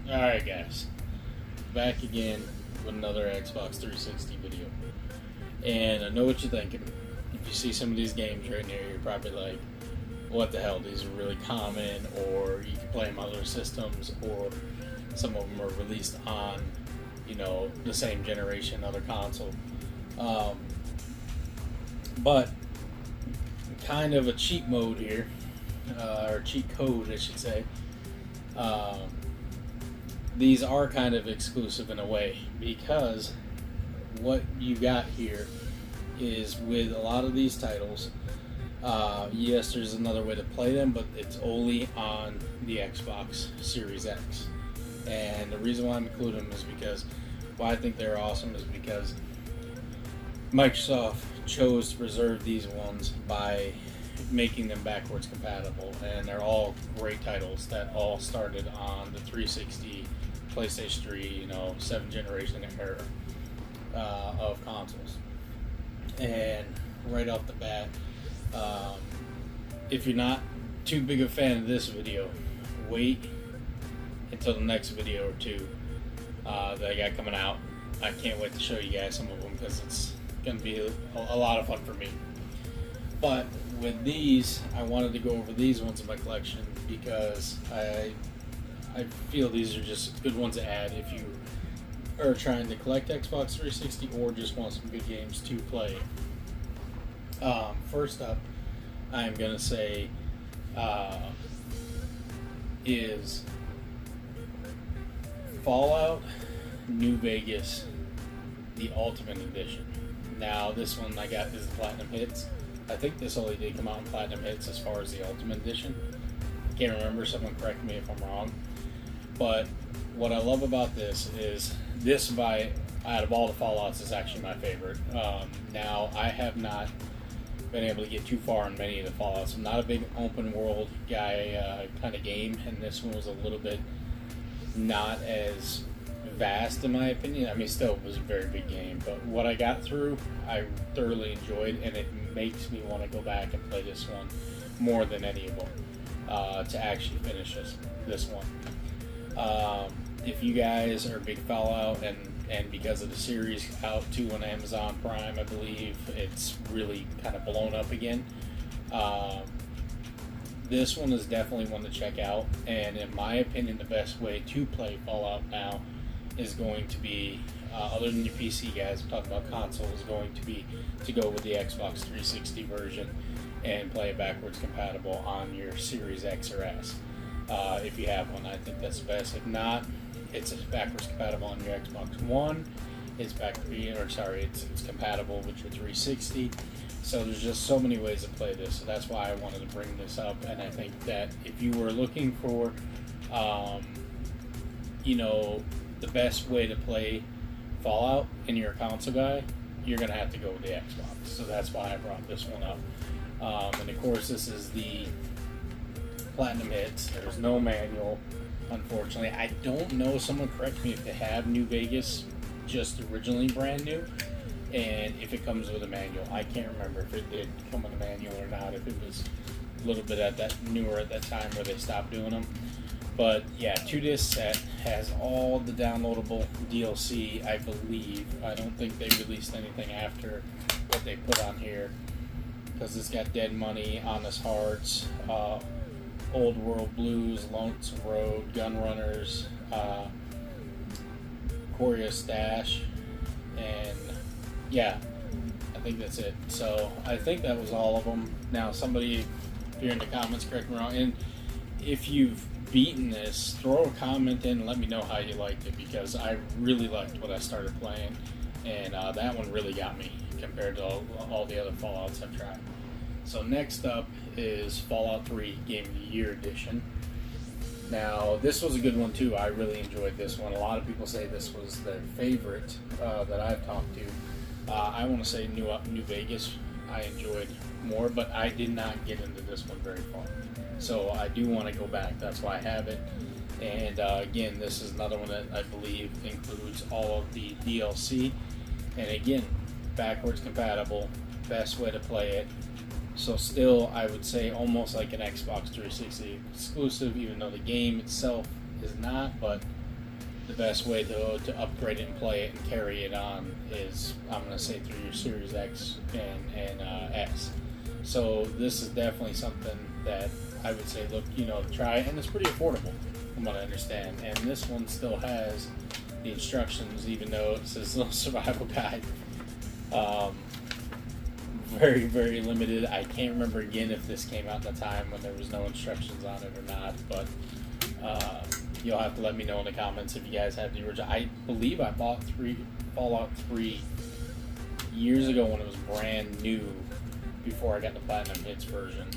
Alright guys, back again with another Xbox 360 video. And I know what you're thinking. If you see some of these games right here, you're probably like, what the hell, these are really common, or you can play them on other systems, or some of them are released on, the same generation, other console. But kind of a cheat mode here, or cheat code I should say. These are kind of exclusive in a way, because what you got here is with a lot of these titles, yes, there's another way to play them, but it's only on the Xbox Series X. And the reason why I'm including them is because why I think they're awesome is because Microsoft chose to preserve these ones by making them backwards compatible, and they're all great titles that all started on the 360, PlayStation 3, 7th generation era of consoles. And right off the bat, if you're not too big a fan of this video, wait until the next video or two that I got coming out. I can't wait to show you guys some of them because it's going to be a lot of fun for me. But with these, I wanted to go over these ones in my collection because I feel these are just good ones to add if you are trying to collect Xbox 360 or just want some good games to play. First up, I'm going to say is Fallout New Vegas, the Ultimate Edition. Now, this one I got is the Platinum Hits. I think this only did come out in Platinum Hits as far as the Ultimate Edition. Can't remember, someone correct me if I'm wrong. But what I love about this is this, out of all the Fallouts, is actually my favorite. Now, I have not been able to get too far in many of the Fallouts. I'm not a big open world guy kind of game, and this one was a little bit not as vast in my opinion. I mean, still it was a very big game, but what I got through I thoroughly enjoyed, and it makes me want to go back and play this one more than any of them to actually finish this one. If you guys are a big Fallout, and because of the series out too on Amazon Prime, I believe it's really kind of blown up again. This one is definitely one to check out, and in my opinion, the best way to play Fallout now is going to be, other than your PC guys, I'm talking about console, is going to be to go with the Xbox 360 version and play it backwards compatible on your Series X or S. If you have one, I think that's the best. If not, it's backwards compatible on your Xbox One. It's it's compatible with your 360. So there's just so many ways to play this. So that's why I wanted to bring this up. And I think that if you were looking for, the best way to play Fallout and you're a console guy, you're going to have to go with the Xbox. So that's why I brought this one up. And of course, this is the Platinum Hits. There's no manual, unfortunately. I don't know, someone correct me if they have New Vegas just originally brand new, and if it comes with a manual. I can't remember if it did come with a manual or not, if it was a little bit newer at that time where they stopped doing them. But yeah, 2-disc set, has all the downloadable DLC, I believe. I don't think they released anything after what they put on here, because it's got Dead Money, Honest Hearts, Old World Blues, Lonesome Road, Gun Runners, Coria Stash, and yeah, I think that's it. So I think that was all of them. Now, somebody here in the comments, correct me wrong, and if you've beaten this, throw a comment in and let me know how you liked it, because I really liked what I started playing, and that one really got me compared to all the other Fallouts I've tried. So next up is Fallout 3 Game of the Year Edition. Now, this was a good one too. I really enjoyed this one. A lot of people say this was their favorite that I've talked to. I want to say New Vegas I enjoyed more, but I did not get into this one very far. So I do want to go back. That's why I have it. And again, this is another one that I believe includes all of the DLC. And again, backwards compatible, best way to play it. So still, I would say almost like an Xbox 360 exclusive, even though the game itself is not, but the best way to upgrade it and play it and carry it on is, I'm going to say, through your Series X and S. So this is definitely something that I would say, look, try it, and it's pretty affordable from what I understand. And this one still has the instructions, even though it says little survival guide. Very, very limited. I can't remember again if this came out at the time when there was no instructions on it or not, but you'll have to let me know in the comments if you guys have the original. I believe I bought Fallout 3 years ago when it was brand new, before I got the Platinum Hits version,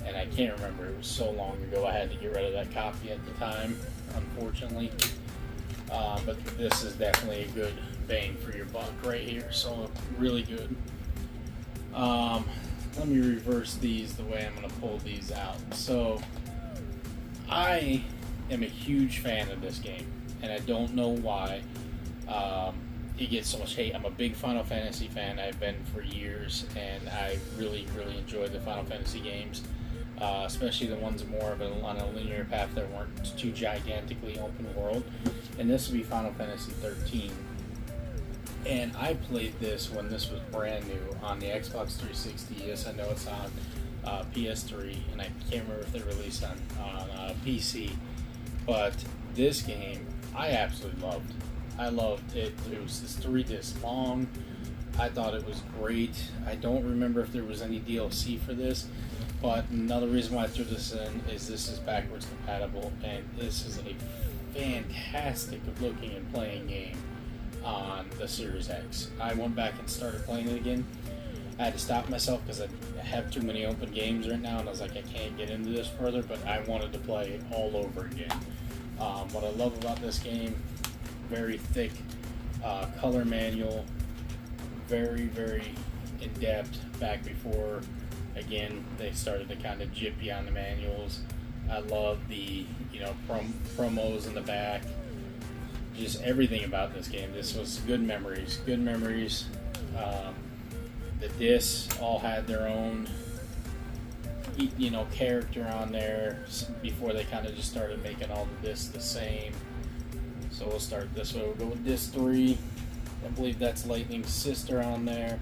and I can't remember. It was so long ago I had to get rid of that copy at the time, unfortunately. But this is definitely a good bang for your buck right here, so really good. Let me reverse these the way I'm going to pull these out. So I am a huge fan of this game, and I don't know why it gets so much hate. I'm a big Final Fantasy fan. I've been for years, and I really, really enjoy the Final Fantasy games, especially the ones more of on a linear path that weren't too gigantically open world. And this will be Final Fantasy 13. And I played this when this was brand new on the Xbox 360. Yes, I know it's on PS3, and I can't remember if they released on PC. But this game, I absolutely loved. I loved it. It was this 3 disc long. I thought it was great. I don't remember if there was any DLC for this, but another reason why I threw this in is this is backwards compatible, and this is a fantastic looking and playing game on the Series X. I went back and started playing it again. I had to stop myself because I have too many open games right now, and I was like, I can't get into this further, but I wanted to play it all over again. What I love about this game, very thick color manual, very, very in-depth back before, again, they started to kind of jippy on the manuals. I love the, promos in the back. Just everything about this game. This was good memories. Good memories. The discs all had their own, character on there before they kind of just started making all the discs the same. So we'll start this way. We'll go with disc 3. I believe that's Lightning's sister on there.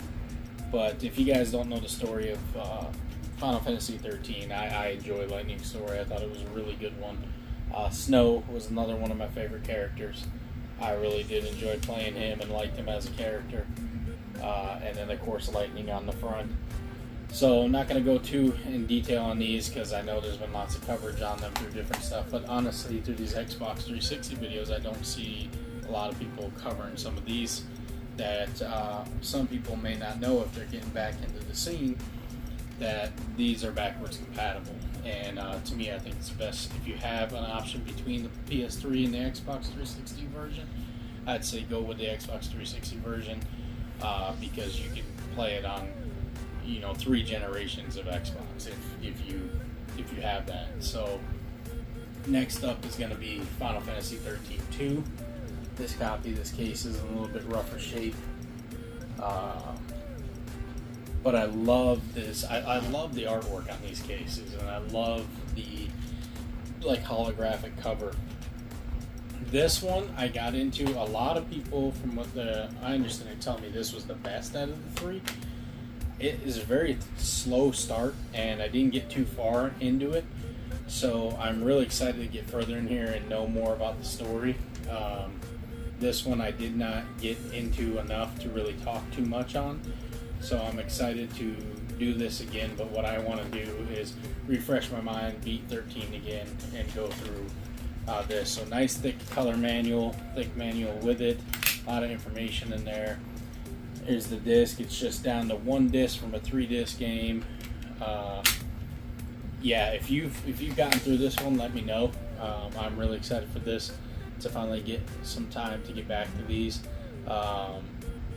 But if you guys don't know the story of Final Fantasy 13, I enjoy Lightning's story. I thought it was a really good one. Snow was another one of my favorite characters. I really did enjoy playing him and liked him as a character. And then, of course, Lightning on the front. So I'm not going to go too in detail on these because I know there's been lots of coverage on them through different stuff. But honestly, through these Xbox 360 videos, I don't see a lot of people covering some of these that some people may not know if they're getting back into the scene, that these are backwards compatible. And to me, I think it's best if you have an option between the PS3 and the Xbox 360 version. I'd say go with the Xbox 360 version because you can play it on 3 generations of Xbox if you have that. So next up is going to be Final Fantasy 13-2. This case is in a little bit rougher shape. But I love this. I love the artwork on these cases, and I love the holographic cover. This one I got into. A lot of people, from what I understand, tell me this was the best out of the 3. It is a very slow start, and I didn't get too far into it. So I'm really excited to get further in here and know more about the story. This one I did not get into enough to really talk too much on. So I'm excited to do this again, but what I want to do is refresh my mind, beat 13 again, and go through this. So nice thick color manual, with it, a lot of information in there. Here's the disc. It's just down to 1 disc from a 3 disc game. Yeah, if you've gotten through this one, let me know. I'm really excited for this to finally get some time to get back to these.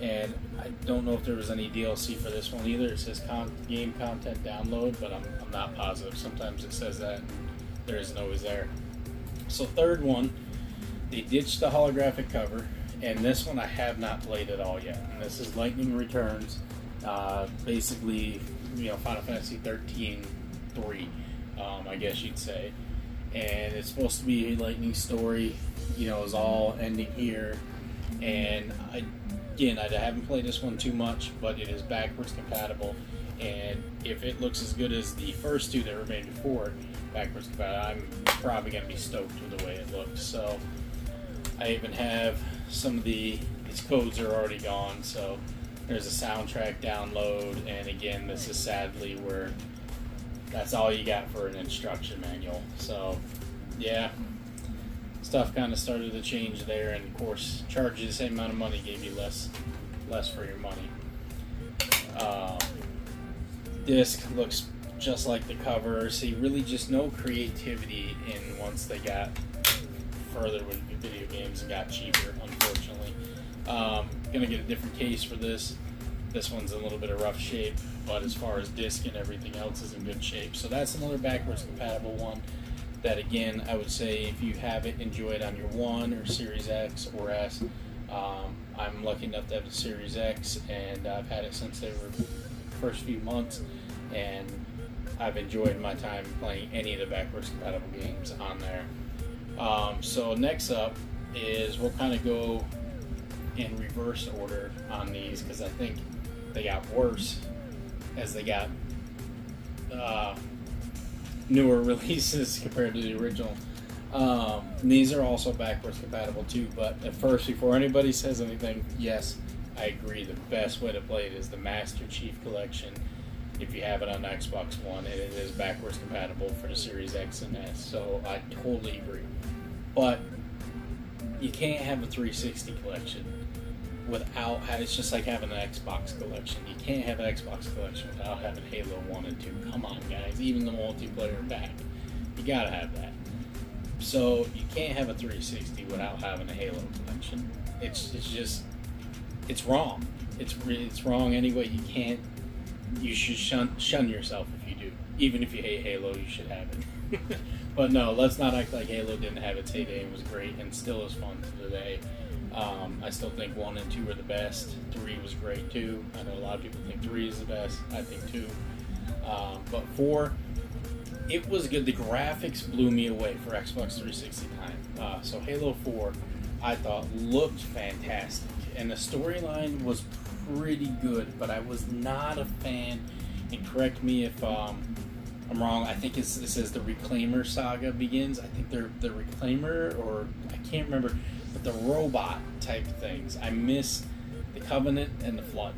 And I don't know if there was any DLC for this one either. It says game content download, but I'm not positive. Sometimes it says that, and there isn't always there. So third one, they ditched the holographic cover, and this one I have not played at all yet. And this is Lightning Returns, basically, Final Fantasy 13-3, I guess you'd say. and it's supposed to be a Lightning story. Is all ending here. And I haven't played this one too much, but it is backwards compatible. And if it looks as good as the first two that were made before backwards compatible, I'm probably going to be stoked with the way it looks. So I even have some of these codes are already gone. So there's a soundtrack download, and again, this is sadly where that's all you got for an instruction manual. So yeah, stuff kind of started to change there, and of course, charge you the same amount of money, gave you less for your money. Disc looks just like the cover. See, really just no creativity in once they got further with video games and got cheaper, unfortunately. Gonna get a different case for this. This one's in a little bit of rough shape, but as far as disc and everything else is in good shape. So that's another backwards compatible one that, again, I would say if you have it, enjoy it on your One or Series X or S. I'm lucky enough to have the Series X, and I've had it since they were first few months, and I've enjoyed my time playing any of the backwards compatible games on there. So next up is we'll kind of go in reverse order on these, because I think they got worse as they got newer releases compared to the original. These are also backwards compatible too, but at first, before anybody says anything, yes, I agree, the best way to play it is the Master Chief Collection. If you have it on Xbox One, it is backwards compatible for the Series X and S, so I totally agree. But you can't have a 360 collection without, it's just like having an Xbox collection. You can't have an Xbox collection without having Halo 1 and 2. Come on, guys. Even the multiplayer pack. You gotta have that. So you can't have a 360 without having a Halo collection. It's just, it's wrong. It's wrong anyway. You should shun yourself if you do. Even if you hate Halo, you should have it. But no, let's not act like Halo didn't have its heyday. It was great and still is fun today. I still think 1 and 2 are the best. 3 was great too. I know a lot of people think 3 is the best. I think 2. But 4, it was good. The graphics blew me away for Xbox 360 time. So Halo 4, I thought, looked fantastic. And the storyline was pretty good, but I was not a fan. And correct me if I'm wrong. I think it says the Reclaimer saga begins. I think they're the Reclaimer, or I can't remember. But the robot type things, I miss the Covenant and the Flood.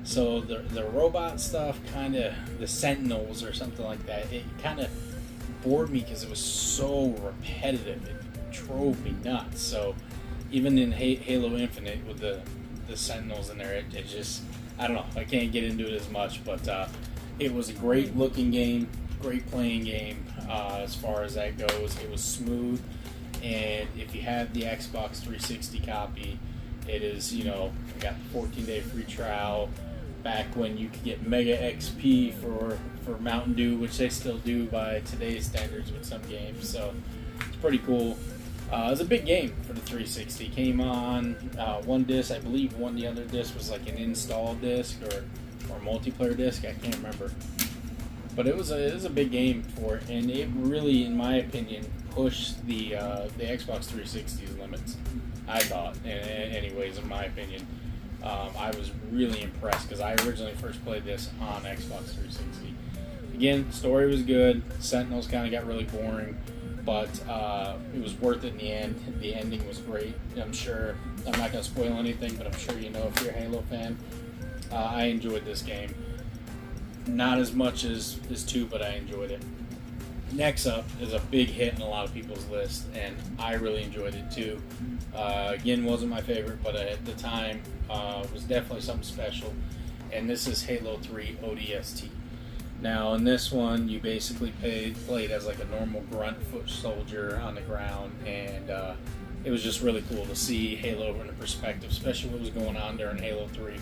So the robot stuff, kind of the Sentinels or something like that, it kind of bored me because it was so repetitive. It drove me nuts. So even in Halo Infinite with the Sentinels in there, it just, I don't know, I can't get into it as much, but it was a great looking game, great playing game as far as that goes. It was smooth. And if you have the Xbox 360 copy, it is, we got the 14-day free trial back when you could get Mega XP for Mountain Dew, which they still do by today's standards with some games. So it's pretty cool. It was a big game for the 360. Came on one disc, I believe the other disc was like an install disc or multiplayer disc. I can't remember. But it was a big game for it, and it really, in my opinion, pushed the Xbox 360's limits. I thought, anyways, in my opinion, I was really impressed because I originally first played this on Xbox 360. Again, story was good. Sentinels kind of got really boring, but it was worth it in the end. The ending was great. I'm sure I'm not going to spoil anything, but I'm sure you know if you're a Halo fan. I enjoyed this game. Not as much as 2, but I enjoyed it. Next up is a big hit in a lot of people's list, and I really enjoyed it too. Again, wasn't my favorite, but at the time was definitely something special. And this is Halo 3 ODST. Now, in this one, you basically played as like a normal grunt foot soldier on the ground, and it was just really cool to see Halo from the perspective, especially what was going on during Halo 3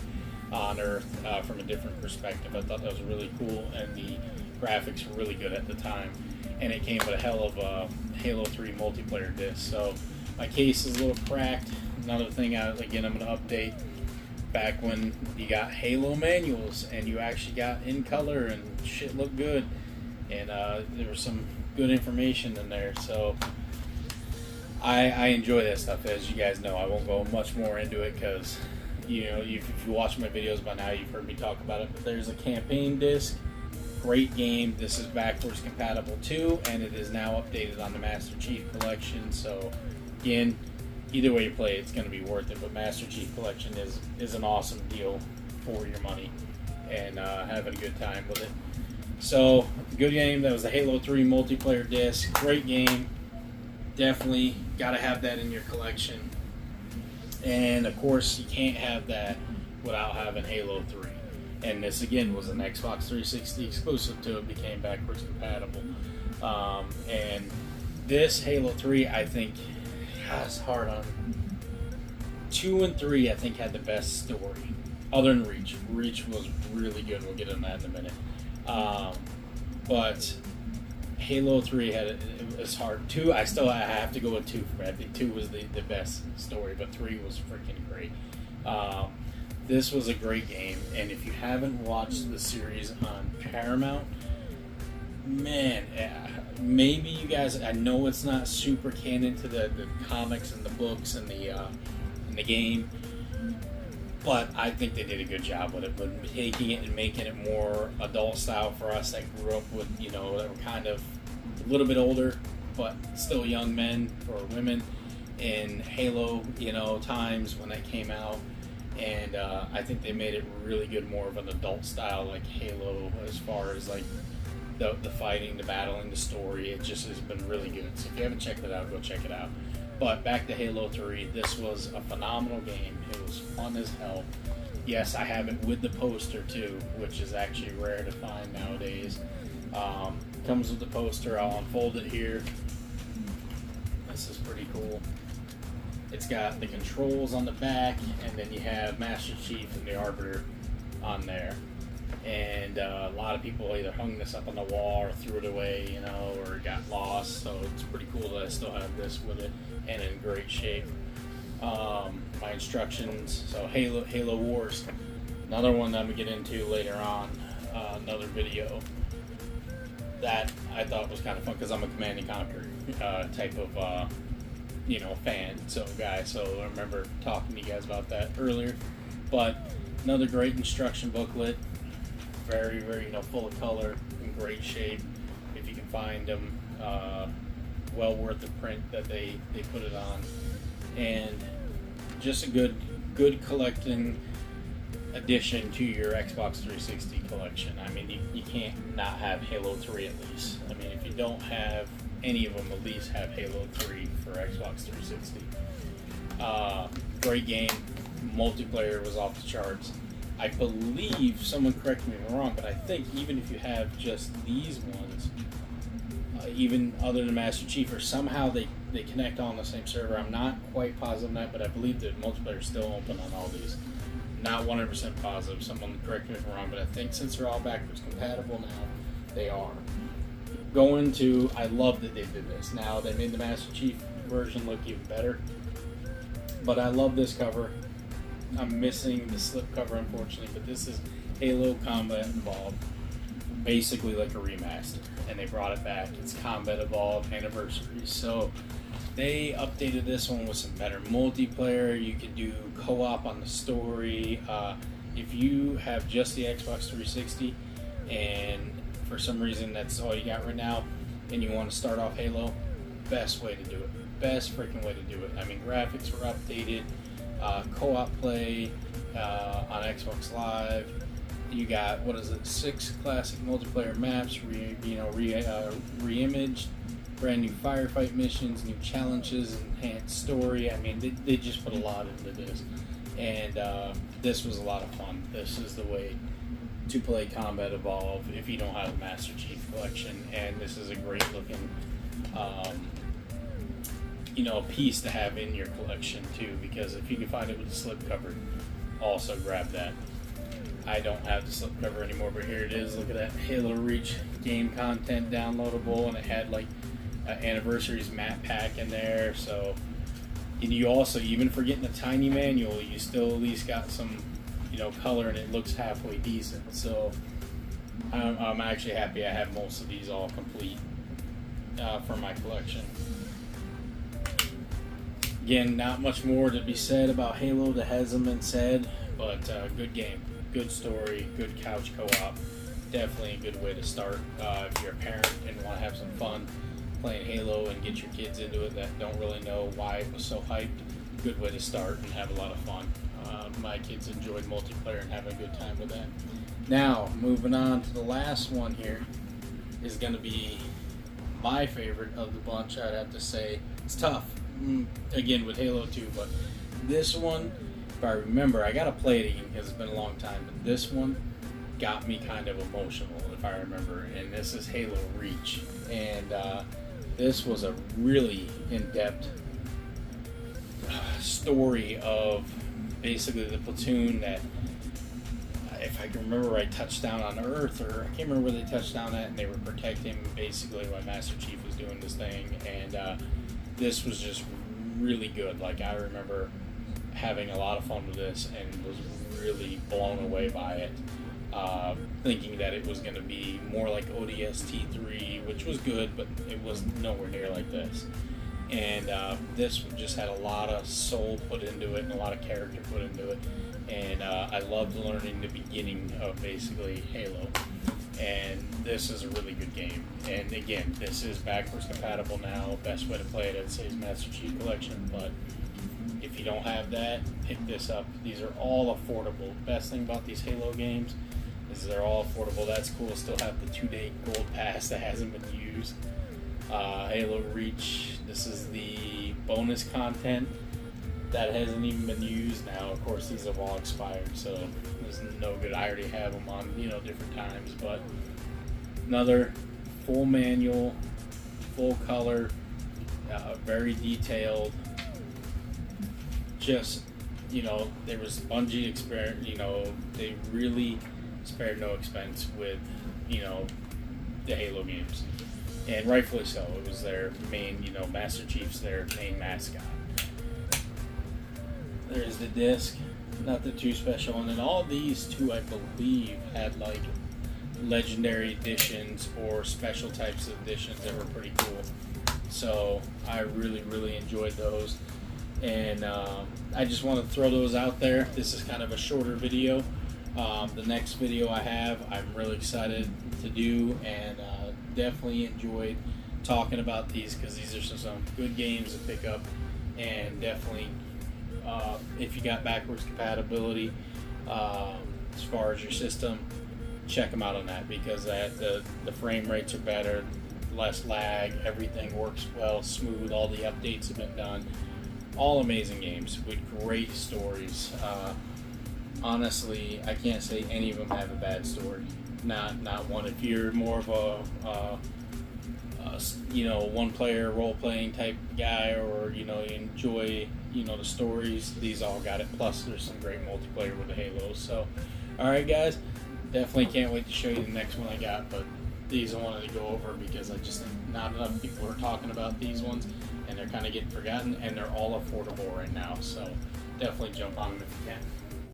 on Earth from a different perspective. I thought that was really cool, and the graphics were really good at the time. And it came with a hell of a Halo 3 multiplayer disc. So my case is a little cracked. Another thing, I'm going to update. Back when you got Halo manuals and you actually got in color and shit looked good, and there were some good information in there. So I enjoy that stuff, as you guys know. I won't go much more into it because, you know, if you watch my videos by now, you've heard me talk about it. But there's a campaign disc. Great game. This is backwards compatible too, and it is now updated on the Master Chief Collection. So again, either way you play, it's going to be worth it. But Master Chief Collection is an awesome deal for your money, and having a good time with it. So good game. That was the Halo 3 multiplayer disc. Great game. Definitely got to have that in your collection. And of course, you can't have that without having Halo 3. And this again was an Xbox 360 exclusive to it, became backwards compatible. And this Halo 3, I think, it's hard on 2 and 3. I think had the best story, other than Reach. Reach was really good. We'll get into that in a minute. But Halo 3 it was hard. 2, I have to go with 2 for me. I think 2 was the best story, but 3 was freaking great. This was a great game, and if you haven't watched the series on Paramount, man, maybe you guys, I know it's not super canon to the comics and the books and the game, but I think they did a good job with it, but taking it and making it more adult style for us that grew up with, you know, that were kind of a little bit older, but still young men or women in Halo, you know, times when that came out. And I think they made it really good, more of an adult style like Halo, as far as like the fighting, the battling, the story. It just has been really good. So if you haven't checked it out, go check it out. But back to Halo 3, this was a phenomenal game. It was fun as hell. Yes, I have it with the poster too, which is actually rare to find nowadays. Comes with the poster. I'll unfold it here. This is pretty cool. It's got the controls on the back, and then you have Master Chief and the Arbiter on there. And a lot of people either hung this up on the wall or threw it away, you know, or it got lost. So it's pretty cool that I still have this with it and in great shape. My instructions. So Halo Wars, another one that I'm gonna get into later on, another video that I thought was kind of fun because I'm a Command and Conquer type of you know, fan, so guy. So I remember talking to you guys about that earlier. But another great instruction booklet, very, very, you know, full of color, in great shape. If you can find them, well worth the print that they put it on, and just a good collecting addition to your Xbox 360 collection. I mean, you can't not have Halo 3 at least. I mean, if you don't have any of them, at least have Halo 3 for Xbox 360. Great game. Multiplayer was off the charts. I believe, someone correct me if I'm wrong, but I think even if you have just these ones, even other than Master Chief, or somehow they connect on the same server. I'm not quite positive on that, but I believe that multiplayer is still open on all these. Not 100% positive. Someone correct me if I'm wrong, but I think since they're all backwards compatible now, they are. Going to, I love that they did this. Now, they made the Master Chief version look even better, but I love this cover. I'm missing the slip cover, unfortunately, but this is Halo Combat Evolved, basically like a remaster, and they brought it back. It's Combat Evolved Anniversary, so they updated this one with some better multiplayer. You can do co-op on the story. If you have just the Xbox 360 and for some reason that's all you got right now and you want to start off Halo, best way to do it. Best freaking way to do it. I mean, graphics were updated, co-op play on Xbox Live. You got, 6 classic multiplayer maps, re-imaged, brand new firefight missions, new challenges, enhanced story. I mean, they just put a lot into this. And this was a lot of fun. This is the way to play Combat Evolve if you don't have a Master Chief Collection. And this is a great looking piece to have in your collection too, because if you can find it with the slipcover, also grab that. I don't have the slipcover anymore, but here it is. Look at that Halo Reach game content downloadable, and it had like Anniversaries map pack in there. So, and you also, even for getting a tiny manual, you still at least got some, color, and it looks halfway decent. So I'm actually happy I have most of these all complete. for my collection. Again, not much more to be said about Halo that hasn't been said, but good game, good story, good couch co-op. Definitely a good way to start if you're a parent and want to have some fun playing Halo and get your kids into it that don't really know why it was so hyped. Good way to start and have a lot of fun. My kids enjoyed multiplayer and having a good time with that. Now, moving on to the last one here is going to be my favorite of the bunch, I'd have to say. It's tough, again, with Halo 2, but this one, if I remember, I got to play it again because it's been a long time, but this one got me kind of emotional, if I remember, and this is Halo Reach. And this was a really in-depth story of basically the platoon that, if I can remember right, touched down on Earth, or I can't remember where they touched down at, and they were protecting basically while Master Chief was doing this thing. And this was just really good. Like, I remember having a lot of fun with this and was really blown away by it. Thinking that it was going to be more like ODST 3, which was good, but it was nowhere near like this. And this just had a lot of soul put into it and a lot of character put into it. And I loved learning the beginning of basically Halo. And this is a really good game. And again, this is backwards compatible now. Best way to play it, I'd say, is Master Chief Collection. But if you don't have that, pick this up. These are all affordable. Best thing about these Halo games is they're all affordable. That's cool. Still have the 2-day gold pass that hasn't been used. Halo Reach, this is the bonus content that hasn't even been used. Now, of course, these have all expired, so there's no good. I already have them on, different times, but another full manual, full color, very detailed. Just, there was Bungie experience, they really spared no expense with, the Halo games. And rightfully so. It was their main, Master Chief's their main mascot. There's the disc, nothing too special. And then all these two, I believe, had like legendary editions or special types of editions that were pretty cool. So I really, really enjoyed those. And I just want to throw those out there. This is kind of a shorter video. The next video I have, I'm really excited to do, and definitely enjoyed talking about these because these are some good games to pick up. And definitely, if you got backwards compatibility as far as your system, check them out on that, because the frame rates are better, less lag, everything works well, smooth, all the updates have been done. All amazing games with great stories. Honestly, I can't say any of them have a bad story. Not one. If you're more of a one-player role-playing type guy, or you enjoy the stories, these all got it. Plus, there's some great multiplayer with the Halos. So, all right, guys, definitely can't wait to show you the next one I got. But these I wanted to go over because I just think not enough people are talking about these ones, and they're kind of getting forgotten, and they're all affordable right now. So, definitely jump on them if you can.